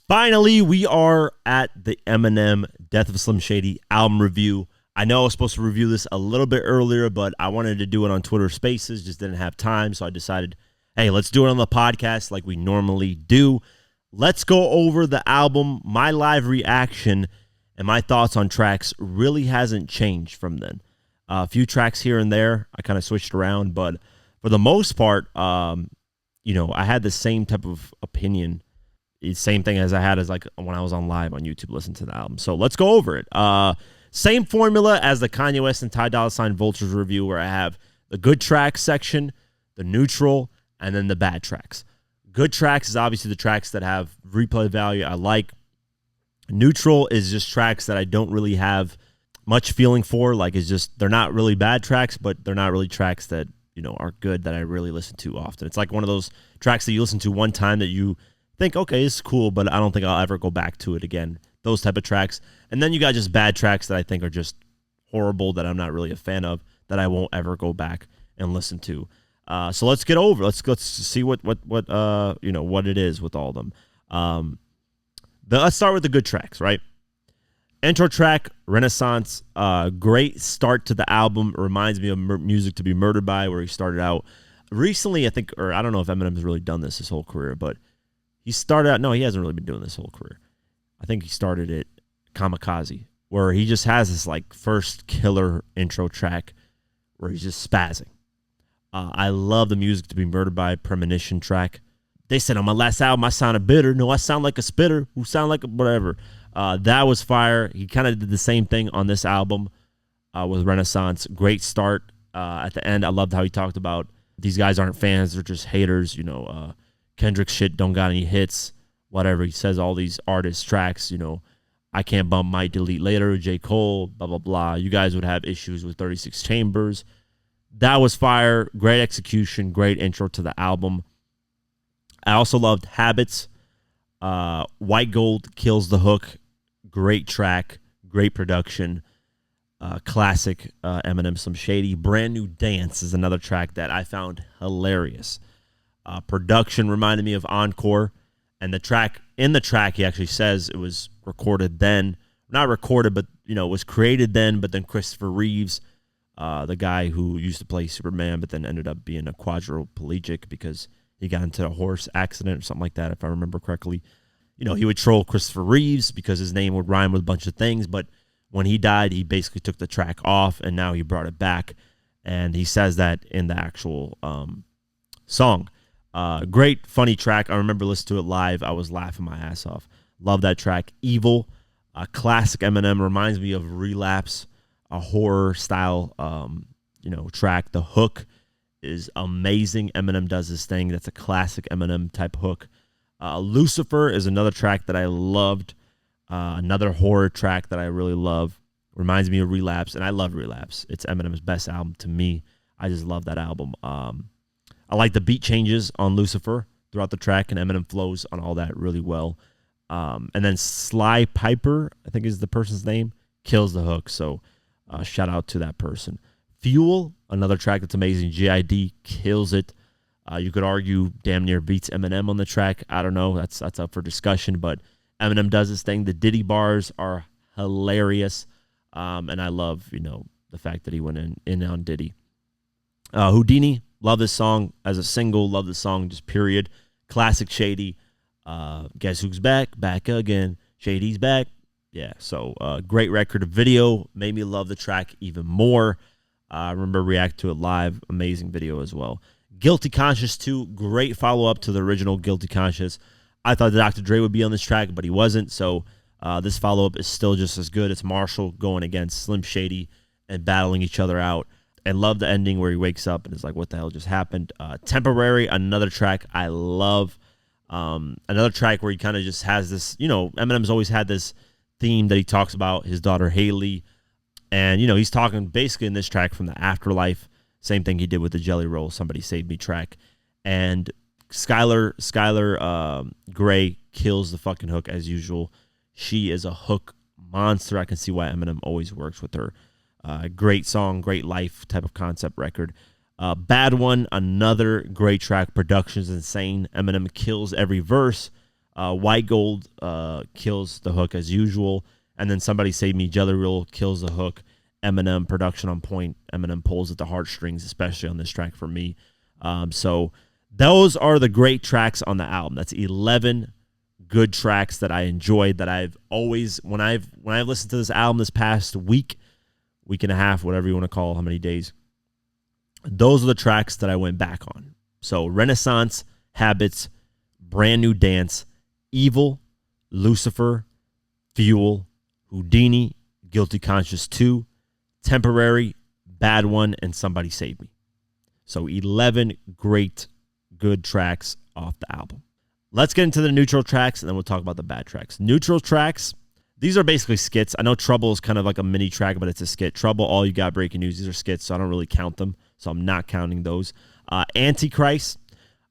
Finally, we are at the Eminem Death of Slim Shady album review. I know I was supposed to review this a little bit earlier, but I wanted to do it on Twitter Spaces, just didn't have time, so I decided, hey, let's do it on the podcast like we normally do. Let's go over the album. My live reaction and my thoughts on tracks really hasn't changed from then. A few tracks here and there, I kind of switched around, but for the most part, I had the same type of opinion. Same thing as I had as like when I was on live on YouTube listening to the album. So let's go over it. Same formula as the Kanye West and Ty Dolla $ign Vultures review, where I have the good tracks section, the neutral, and then the bad tracks. Good tracks is obviously the tracks that have replay value I like. Neutral is just tracks that I don't really have much feeling for. Like, it's just, they're not really bad tracks, but they're not really tracks that, are good that I really listen to often. It's like one of those tracks that you listen to one time that you think, okay, it's cool, but I don't think I'll ever go back to it again. Those type of tracks. And then you got just bad tracks that I think are just horrible, that I'm not really a fan of, that I won't ever go back and listen to. So let's get over. Let's see what it is with all of them. Let's start with the good tracks, right? Intro track, Renaissance. Great start to the album. It reminds me of Music to Be Murdered By, where he started out recently, I think, or I don't know if Eminem's really done this his whole career, but he started out, no, he hasn't really been doing this whole career. I think he started it Kamikaze, where he just has this like first killer intro track where he's just spazzing. I love the Music to Be Murdered By Premonition track. They said on my last album I sounded bitter. No, I sound like a spitter who sound like a whatever. That was fire. He kind of did the same thing on this album with Renaissance. Great start. At the end, I loved how he talked about these guys aren't fans, they're just haters. Kendrick's shit don't got any hits, whatever. He says all these artists' tracks, I can't bump, might delete later, J. Cole, blah, blah, blah. You guys would have issues with 36 Chambers. That was fire. Great execution, great intro to the album. I also loved Habits. White Gold kills the hook. Great track, great production. Classic Eminem, Slim Shady. Brand New Dance is another track that I found hilarious. Production reminded me of Encore, and in the track he actually says it was recorded then, not recorded, but it was created then. But then Christopher Reeves, the guy who used to play Superman, but then ended up being a quadriplegic because he got into a horse accident or something like that, if I remember correctly. He would troll Christopher Reeves because his name would rhyme with a bunch of things, but when he died, he basically took the track off, and now he brought it back, and he says that in the actual song. Great, funny track. I remember listening to it live. I was laughing my ass off. Love that track. Evil, classic Eminem. Reminds me of Relapse, a horror style, track. The hook is amazing. Eminem does this thing. That's a classic Eminem type hook. Lucifer is another track that I loved. Another horror track that I really love. Reminds me of Relapse, and I love Relapse. It's Eminem's best album to me. I just love that album. I like the beat changes on Lucifer throughout the track, and Eminem flows on all that really well. And then Sly Piper, I think is the person's name, kills the hook. So shout out to that person. Fuel, another track that's amazing. G.I.D. kills it. You could argue damn near beats Eminem on the track. I don't know. That's up for discussion, but Eminem does his thing. The Diddy bars are hilarious. And I love, the fact that he went in on Diddy. Houdini, love this song as a single. Love the song, just period. Classic Shady. Guess who's back? Back again. Shady's back. Yeah, so great record. Video made me love the track even more. I remember react to it live. Amazing video as well. Guilty Conscious 2, great follow-up to the original Guilty Conscious. I thought Dr. Dre would be on this track, but he wasn't, so this follow-up is still just as good. It's Marshall going against Slim Shady and battling each other out. And love the ending where he wakes up and is like, what the hell just happened? Temporary, another track I love. Another track where he kind of just has this, Eminem's always had this theme that he talks about his daughter Haley. And, he's talking basically in this track from the afterlife. Same thing he did with the Jelly Roll, Somebody Save Me track. And Skylar Gray kills the fucking hook as usual. She is a hook monster. I can see why Eminem always works with her. Great song, great life type of concept record. Bad One, another great track. Production's insane. Eminem kills every verse. White Gold kills the hook as usual. And then Somebody Save Me, Jelly Roll kills the hook. Eminem, production on point. Eminem pulls at the heartstrings, especially on this track for me. So those are the great tracks on the album. That's 11 good tracks that I enjoyed, that I've always, when I've listened to this album this past week and a half, whatever you want to call how many days, those are the tracks that I went back on. So Renaissance, Habits, Brand New Dance, Evil, Lucifer, Fuel, Houdini, Guilty Conscious 2, Temporary, Bad One, and Somebody Save Me. So 11 great, good tracks off the album. Let's get into the neutral tracks, and then we'll talk about the bad tracks. Neutral tracks, these are basically skits. I know Trouble is kind of like a mini track, but it's a skit. Trouble, All You Got, Breaking News, these are skits, so I don't really count them, so I'm not counting those. Antichrist,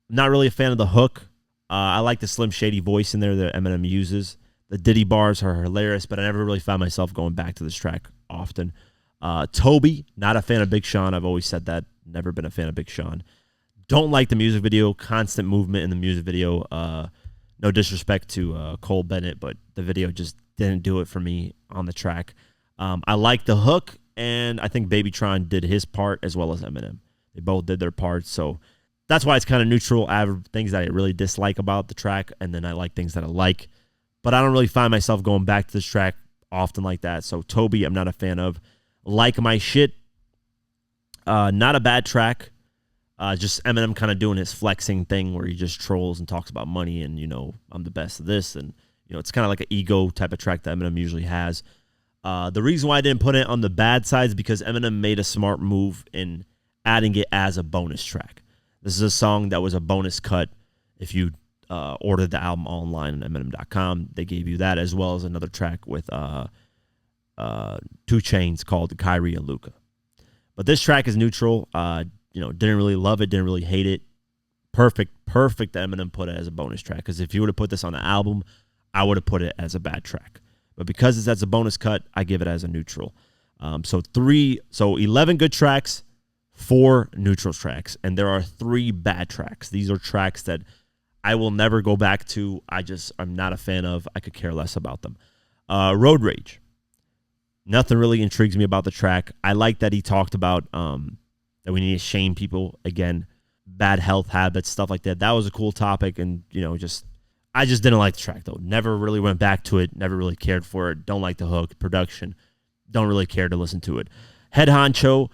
I'm not really a fan of the hook. I like the Slim Shady voice in there that Eminem uses. The Diddy bars are hilarious, but I never really found myself going back to this track often. Toby, not a fan of Big Sean. I've always said that. Never been a fan of Big Sean. Don't like the music video. Constant movement in the music video. No disrespect to Cole Bennett, but the video just didn't do it for me on the track. I like the hook, and I think Babytron did his part as well as Eminem. They both did their parts, so that's why it's kind of neutral. I have things that I really dislike about the track, and then I like things that I like. But I don't really find myself going back to this track often like that. So Toby, I'm not a fan of. Like My Shit, not a bad track. Just Eminem kind of doing his flexing thing where he just trolls and talks about money and, I'm the best of this. And, it's kind of like an ego type of track that Eminem usually has. The reason why I didn't put it on the bad side is because Eminem made a smart move in adding it as a bonus track. This is a song that was a bonus cut. If you ordered the album online on Eminem.com, they gave you that as well as another track with 2 Chainz called Kyrie and Luca. But this track is neutral. Didn't really love it, didn't really hate it. Perfect that Eminem put it as a bonus track. Because if you would have put this on the album, I would have put it as a bad track. But because it's as a bonus cut, I give it as a neutral. So 11 good tracks, 4 neutral tracks, and there are 3 bad tracks. These are tracks that I will never go back to. I'm not a fan of. I could care less about them. Road Rage. Nothing really intrigues me about the track. I like that he talked about that we need to shame people again, bad health habits, stuff like that. That was a cool topic, and I just didn't like the track though. Never really went back to it. Never really cared for it. Don't like the hook, production. Don't really care to listen to it. Head Honcho.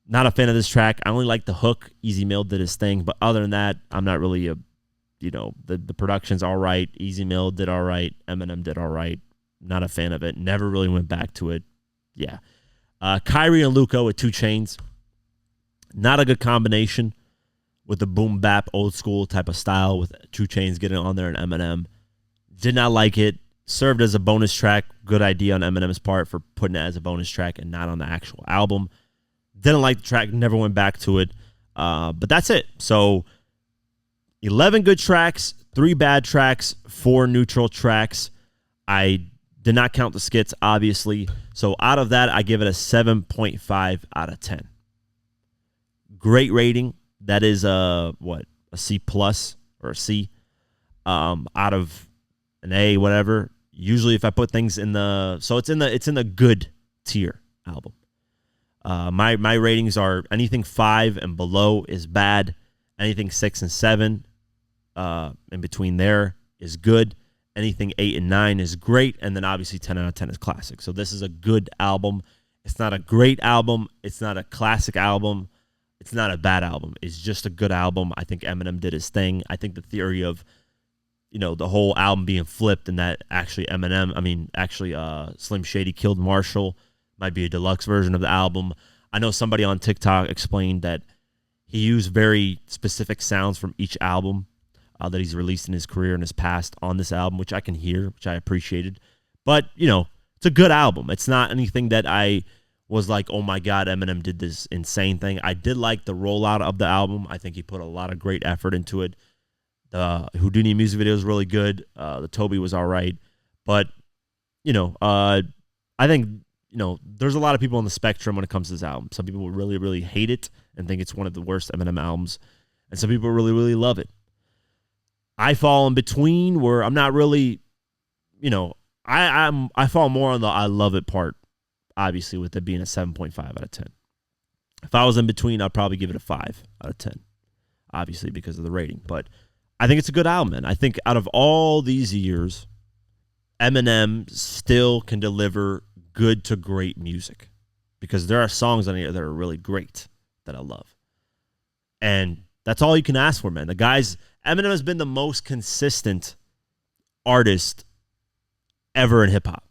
Not a fan of this track. I only like the hook. Easy Mill did his thing, but other than that, I'm not really the production's all right. Easy Mill did all right. Eminem did all right. Not a fan of it. Never really went back to it. Yeah. Kyrie and Luca with 2 Chainz. Not a good combination with the boom bap old school type of style with 2 Chainz getting on there and Eminem. Did not like it. Served as a bonus track. Good idea on Eminem's part for putting it as a bonus track and not on the actual album. Didn't like the track. Never went back to it. But that's it. So 11 good tracks, 3 bad tracks, 4 neutral tracks. I did not count the skits, obviously. So out of that, I give it a 7.5 out of 10. Great rating. That is a C plus or a C out of an A, whatever. Usually, if I put things in it's in the good tier album. My ratings are anything 5 and below is bad. Anything 6 and 7 in between there is good. Anything 8 and 9 is great. And then obviously 10 out of 10 is classic. So this is a good album. It's not a great album. It's not a classic album. It's not a bad album. It's just a good album. I think Eminem did his thing. I think the theory of, the whole album being flipped and that actually Slim Shady killed Marshall might be a deluxe version of the album. I know somebody on TikTok explained that he used very specific sounds from each album that he's released in his career and his past on this album, which I can hear, which I appreciated. But, it's a good album. It's not anything that I was like, oh my God, Eminem did this insane thing. I did like the rollout of the album. I think he put a lot of great effort into it. The Houdini music video is really good. The Toby was all right. But, I think, there's a lot of people on the spectrum when it comes to this album. Some people really, really hate it and think it's one of the worst Eminem albums. And some people really, really love it. I fall in between where I'm not really, you know, I fall more on the I love it part, obviously, with it being a 7.5 out of 10. If I was in between, I'd probably give it a 5 out of 10, obviously, because of the rating. But I think it's a good album, man. I think out of all these years, Eminem still can deliver good to great music because there are songs on here that are really great that I love. And that's all you can ask for, man. Eminem has been the most consistent artist ever in hip hop.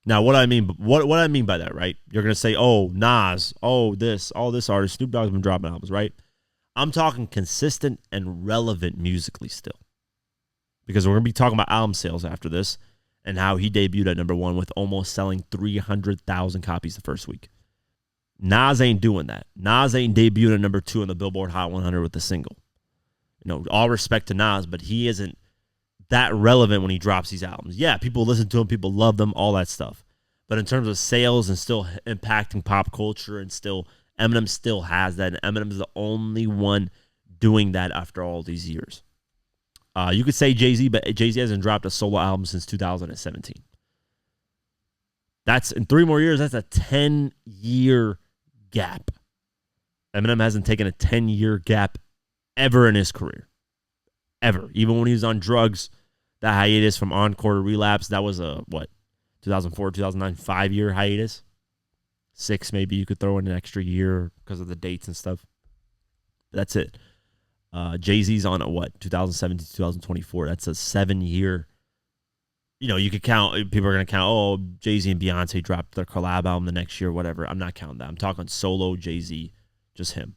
Now, what I mean by that, right? You're gonna say, "Oh, Nas, all this artist, Snoop Dogg's been dropping albums, right?" I'm talking consistent and relevant musically still, because we're gonna be talking about album sales after this and how he debuted at number one with almost selling 300,000 copies the first week. Nas ain't doing that. Nas ain't debuted at number two on the Billboard Hot 100 with a single. You know, all respect to Nas, but he isn't that relevant when he drops these albums. Yeah, people listen to him, people love them, all that stuff. But in terms of sales and still impacting pop culture and still, Eminem still has that. And Eminem is the only one doing that after all these years. You could say Jay-Z, but Jay-Z hasn't dropped a solo album since 2017. That's in 3 more years, that's a 10-year gap. Eminem hasn't taken a 10-year gap ever in his career. Ever. Even when he was on drugs, that hiatus from Encore to Relapse, that was a, 2004, 2009, 5-year hiatus? 6 maybe, you could throw in an extra year because of the dates and stuff. That's it. Jay-Z's on a 2017, 2024. That's a 7-year. You know, you could count, people are going to count, oh, Jay-Z and Beyonce dropped their collab album the next year, whatever. I'm not counting that. I'm talking solo Jay-Z, just him.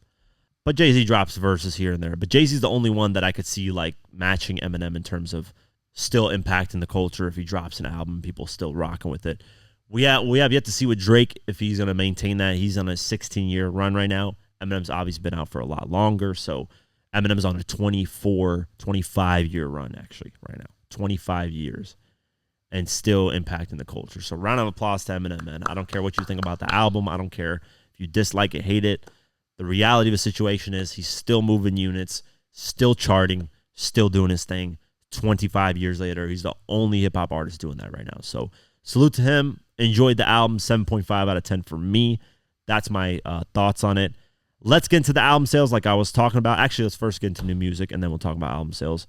But Jay-Z drops verses here and there. But Jay-Z's the only one that I could see like matching Eminem in terms of still impacting the culture. If he drops an album, people still rocking with it. We have yet to see with Drake if he's going to maintain that. He's on a 16-year run right now. Eminem's obviously been out for a lot longer. So Eminem's on a 25-year run actually right now. 25 years. And still impacting the culture. So round of applause to Eminem, man. I don't care what you think about the album. I don't care if you dislike it, hate it. The reality of the situation is he's still moving units, still charting, still doing his thing. 25 years later, he's the only hip-hop artist doing that right now. So salute to him. Enjoyed the album. 7.5 out of 10 for me. That's my thoughts on it. Let's get into the album sales like I was talking about. Actually, let's first get into new music, and then we'll talk about album sales.